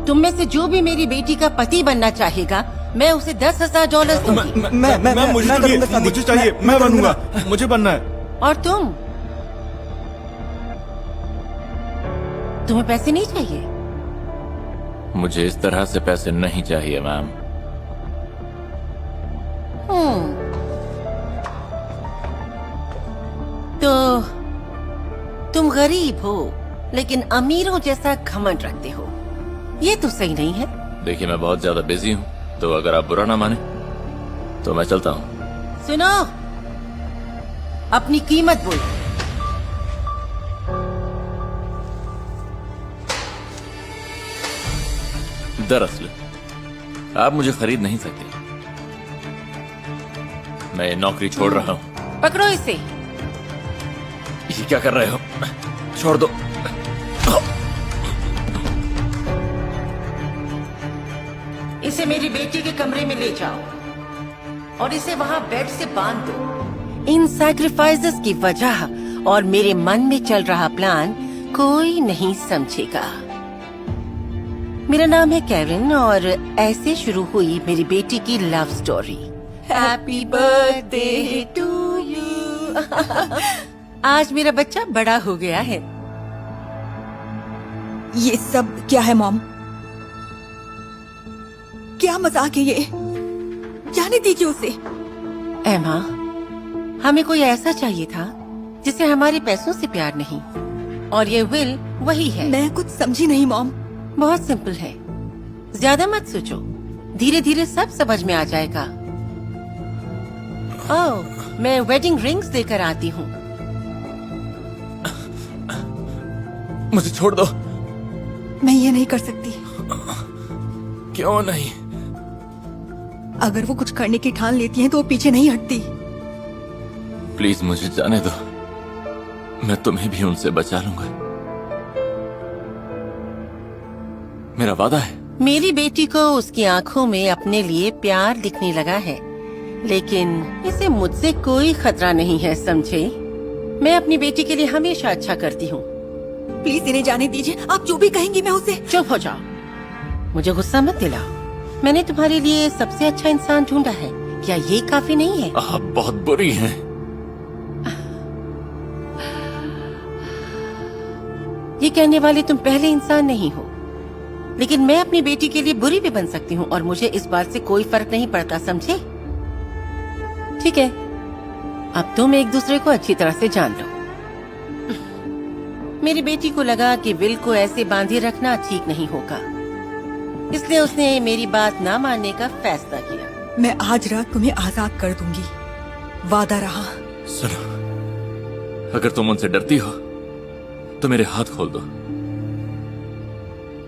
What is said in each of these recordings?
तुम में से जो भी मेरी बेटी का पति बनना चाहेगा, मैं उसे $10,000 दूंगी। मुझे चाहिए, मैं बनूंगा, मुझे बनना है। और तुम्हें पैसे नहीं चाहिए? मुझे इस तरह से पैसे नहीं चाहिए मैम। तो तुम गरीब हो लेकिन अमीरों जैसा घमंड रखते हो, ये तो सही नहीं है। देखिए मैं बहुत ज्यादा बिजी हूँ, तो अगर आप बुरा ना माने तो मैं चलता हूँ। सुनो, अपनी कीमत बोलो। दरअसल आप मुझे खरीद नहीं सकते। मैं नौकरी छोड़ रहा हूँ। पकड़ो इसे। ये क्या कर रहे हो? छोड़ दो। इसे मेरी बेटी के कमरे में ले जाओ और इसे वहाँ बेड से बांध दो। इन सैक्रिफाइसेस की वजह और मेरे मन में चल रहा प्लान कोई नहीं समझेगा। मेरा नाम है कैरन और ऐसे शुरू हुई मेरी बेटी की love story. Happy birthday to you. आज मेरा बच्चा बड़ा हो गया है। ये सब क्या है मॉम? क्या मजाक है ये? जाने दीजिए उसे। एमा, हमें कोई ऐसा चाहिए था जिसे हमारे पैसों से प्यार नहीं, और ये विल वही है। मैं कुछ समझी नहीं मॉम। बहुत सिंपल है, ज्यादा मत सोचो, धीरे धीरे सब समझ में आ जाएगा। ओह, मैं वेडिंग रिंग्स देकर आती हूँ। मुझे छोड़ दो। मैं ये नहीं कर सकती। क्यों नहीं? अगर वो कुछ करने की ठान लेती हैं तो वो पीछे नहीं हटती। प्लीज मुझे जाने दो, मैं तुम्हें भी उनसे बचा लूंगा। मेरा वादा है। मेरी बेटी को उसकी आंखों में अपने लिए प्यार दिखने लगा है, लेकिन इसे मुझसे कोई खतरा नहीं है, समझे? मैं अपनी बेटी के लिए हमेशा अच्छा करती हूँ। प्लीज इन्हें जाने दीजिए। आप जो भी कहेंगी मैं उसे। चुप हो जाओ, मुझे गुस्सा मत दिलाओ। मैंने तुम्हारे लिए सबसे अच्छा इंसान ढूंढा है, क्या ये काफी नहीं है? आप बहुत बुरी हैं। ये कहने वाले तुम पहले इंसान नहीं हो, लेकिन मैं अपनी बेटी के लिए बुरी भी बन सकती हूँ और मुझे इस बात से कोई फर्क नहीं पड़ता, समझे? ठीक है, अब तुम एक दूसरे को अच्छी तरह से जान लो। मेरी बेटी को लगा कि विल को ऐसे बांधे रखना ठीक नहीं होगा, इसलिए उसने मेरी बात ना मानने का फैसला किया। मैं आज रात तुम्हें आजाद कर दूंगी, वादा रहा। सुनो, अगर तुम उनसे डरती हो तो मेरे हाथ खोल दो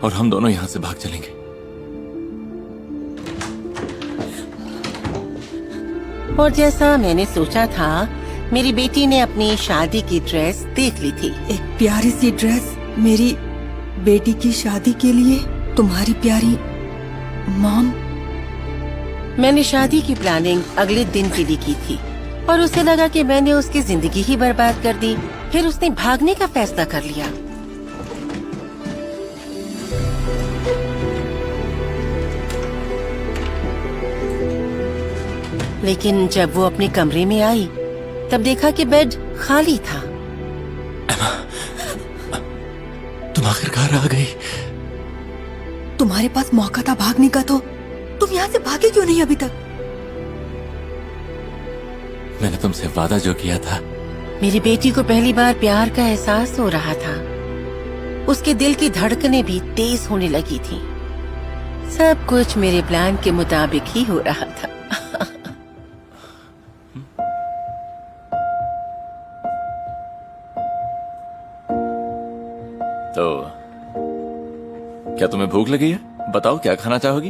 और हम दोनों यहां से भाग चलेंगे। और जैसा मैंने सोचा था, मेरी बेटी ने अपनी शादी की ड्रेस देख ली थी। एक प्यारी सी ड्रेस मेरी बेटी की शादी के लिए? तुम्हारी प्यारी मॉम? मैंने शादी की प्लानिंग अगले दिन के लिए की थी और उसे लगा कि मैंने उसकी जिंदगी ही बर्बाद कर दी। फिर उसने भागने का फैसला कर लिया। लेकिन जब वो अपने कमरे में आई तब देखा कि बेड खाली था। तुम आखिरकार आ गई। तुम्हारे पास मौका था भागने का, तो तुम यहाँ से भागे क्यों नहीं अभी तक? मैंने तुमसे वादा जो किया था। मेरी बेटी को पहली बार प्यार का एहसास हो रहा था। उसके दिल की धड़कनें भी तेज होने लगी थी। सब कुछ मेरे प्लान के मुताबिक ही हो रहा था। तो क्या तुम्हें भूख लगी है? बताओ क्या खाना चाहोगी?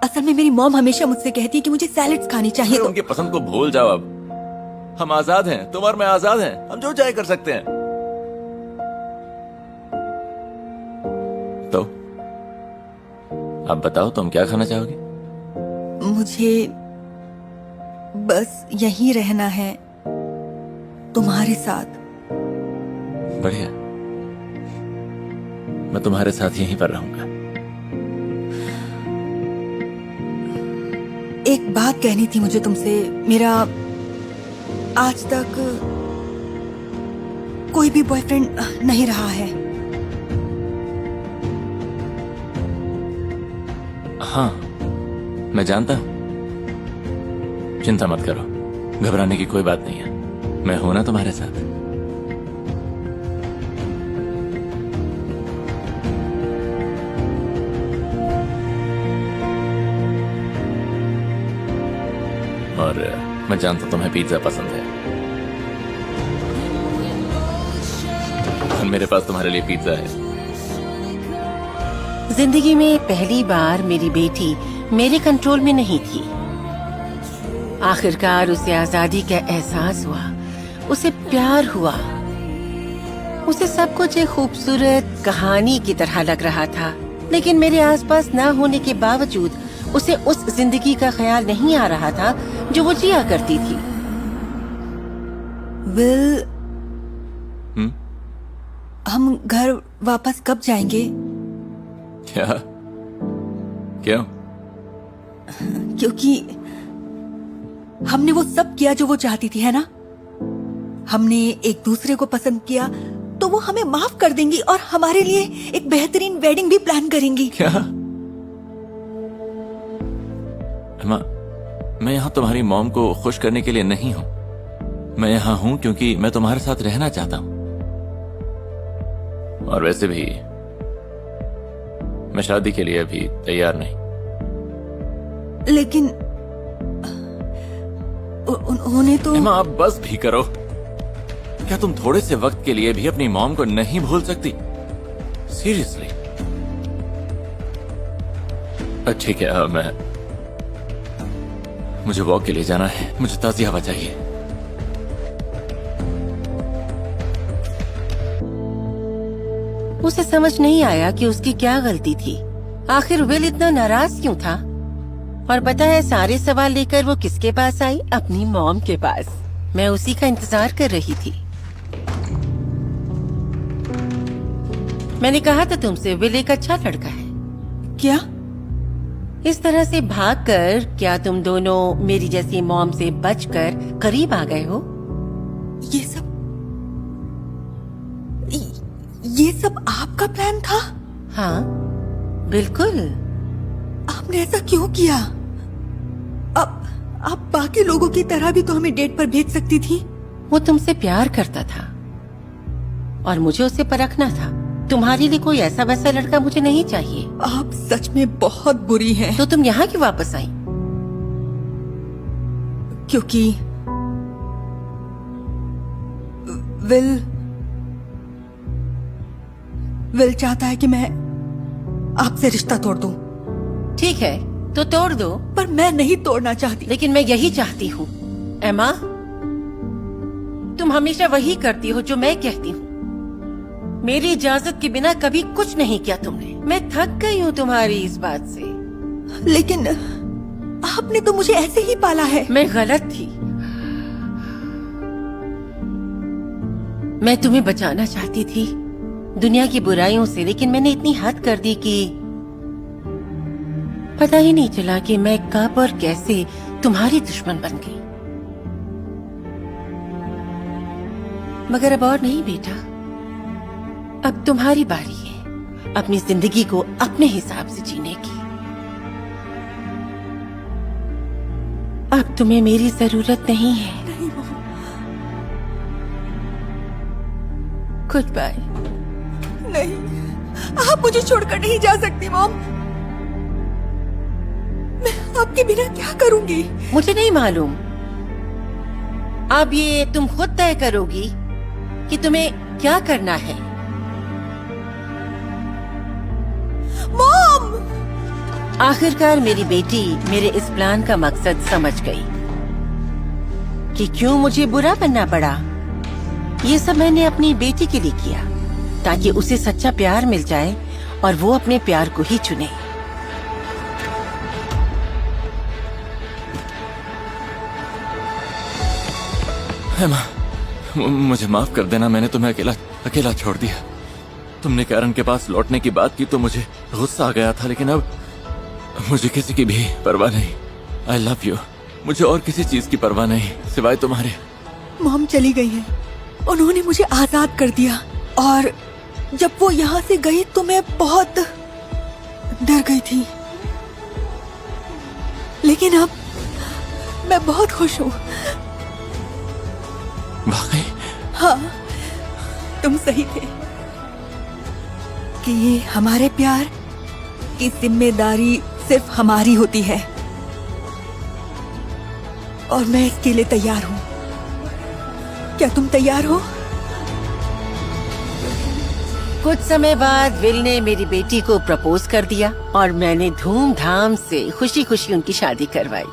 असल में मेरी मॉम हमेशा मुझसे कहती है कि मुझे सैलेड्स खानी चाहिए। उनकी पसंद को भूल जाओ। अब हम आजाद हैं, तुम और मैं आजाद हैं, हम जो चाहे कर सकते हैं। तो अब बताओ तुम क्या खाना चाहोगी? मुझे बस यहीं रहना है तुम्हारे साथ। बढ़िया, मैं तुम्हारे साथ यहीं पर रहूंगा। एक बात कहनी थी मुझे तुमसे। मेरा आज तक कोई भी बॉयफ्रेंड नहीं रहा है। हाँ, मैं जानता हूं। चिंता मत करो, घबराने की कोई बात नहीं है। मैं हूं ना तुम्हारे साथ। और मैं जानता हूं तुम्हें पिज्जा पसंद है, और मेरे पास तुम्हारे लिए पिज्जा है। जिंदगी में पहली बार मेरी बेटी मेरे कंट्रोल में नहीं थी। आखिरकार उसे आजादी का एहसास हुआ, उसे प्यार हुआ। उसे सब कुछ एक खूबसूरत कहानी की तरह लग रहा था, लेकिन मेरे आसपास ना होने के बावजूद उसे उस जिंदगी का ख्याल नहीं आ रहा था जो वो जिया करती थी। विल, हम घर वापस कब जाएंगे? क्या? क्यों? क्योंकि हमने वो सब किया जो वो चाहती थी, है ना? हमने एक दूसरे को पसंद किया तो वो हमें माफ कर देंगी और हमारे लिए एक बेहतरीन वेडिंग भी प्लान करेंगी। क्या? एमा, मैं यहाँ तुम्हारी मॉम को खुश करने के लिए नहीं हूँ। मैं यहाँ हूँ क्योंकि मैं तुम्हारे साथ रहना चाहता हूँ। और वैसे भी मैं शादी के लिए अभी तैयार नहीं। लेकिन उन्होंने तो। एमा, आप बस भी करो। क्या तुम थोड़े से वक्त के लिए भी अपनी मॉम को नहीं भूल सकती? सीरियसली? ठीक है, मुझे वॉक के लिए जाना है। मुझे ताजी हवा चाहिए। उसे समझ नहीं आया कि उसकी क्या गलती थी। आखिर विल इतना नाराज क्यों था? और पता है सारे सवाल लेकर वो किसके पास आई? अपनी मॉम के पास। मैं उसी का इंतजार कर रही थी। मैंने कहा था तुमसे विल एक अच्छा लड़का है। क्या? इस तरह से भागकर क्या तुम दोनों मेरी जैसी मॉम से बचकर करीब आ गए हो? ये सब आपका प्लान था? हाँ, बिल्कुल। आपने ऐसा क्यों किया? आप बाकी लोगों की तरह भी तो हमें डेट पर भेज सकती थी। वो तुमसे प्यार करता था और मुझे उसे परखना था। तुम्हारे लिए कोई ऐसा वैसा लड़का मुझे नहीं चाहिए। आप सच में बहुत बुरी हैं। तो तुम यहाँ क्यों वापस आई? क्योंकि विल चाहता है कि मैं आपसे रिश्ता तोड़ दूं। ठीक है, तो तोड़ दो। पर मैं नहीं तोड़ना चाहती। लेकिन मैं यही चाहती हूँ। एमा, तुम हमेशा वही करती हो जो मैं कहती हूँ। मेरी इजाजत के बिना कभी कुछ नहीं किया तुमने। मैं थक गई हूँ तुम्हारी इस बात से। लेकिन आपने तो मुझे ऐसे ही पाला है। मैं गलत थी। मैं तुम्हें बचाना चाहती थी दुनिया की बुराइयों से, लेकिन मैंने इतनी हद कर दी कि पता ही नहीं चला कि मैं कब और कैसे तुम्हारी दुश्मन बन गई। मगर अब और नहीं बेटा, अब तुम्हारी बारी है अपनी जिंदगी को अपने हिसाब से जीने की। अब तुम्हें मेरी जरूरत नहीं है। Good bye. नहीं, आप मुझे छोड़कर नहीं जा सकती मॉम। मैं आपके बिना क्या करूंगी? मुझे नहीं मालूम। अब ये तुम खुद तय करोगी कि तुम्हें क्या करना है। मॉम! आखिरकार मेरी बेटी मेरे इस प्लान का मकसद समझ गई कि क्यों मुझे बुरा बनना पड़ा। ये सब मैंने अपनी बेटी के लिए किया ताकि उसे सच्चा प्यार मिल जाए और वो अपने प्यार को ही चुने। हेमा, मुझे माफ कर देना। मैंने तुम्हें अकेला छोड़ दिया। तुमने कैरन के पास लौटने की बात की तो मुझे गुस्सा आ गया था, लेकिन अब मुझे किसी की भी परवाह नहीं। I love you. मुझे और किसी चीज की परवाह नहीं सिवाय तुम्हारे। मॉम चली गई है, उन्होंने मुझे आजाद कर दिया और जब वो यहाँ से गई तो मैं बहुत डर गई थी, लेकिन अब मैं बहुत खुश हूँ। वाकई? हाँ, तुम सही थे कि ये हमारे प्यार की जिम्मेदारी सिर्फ हमारी होती है और मैं इसके लिए तैयार हूँ। क्या तुम तैयार हो? कुछ समय बाद विल ने मेरी बेटी को प्रपोज कर दिया और मैंने धूमधाम से खुशी खुशी उनकी शादी करवाई।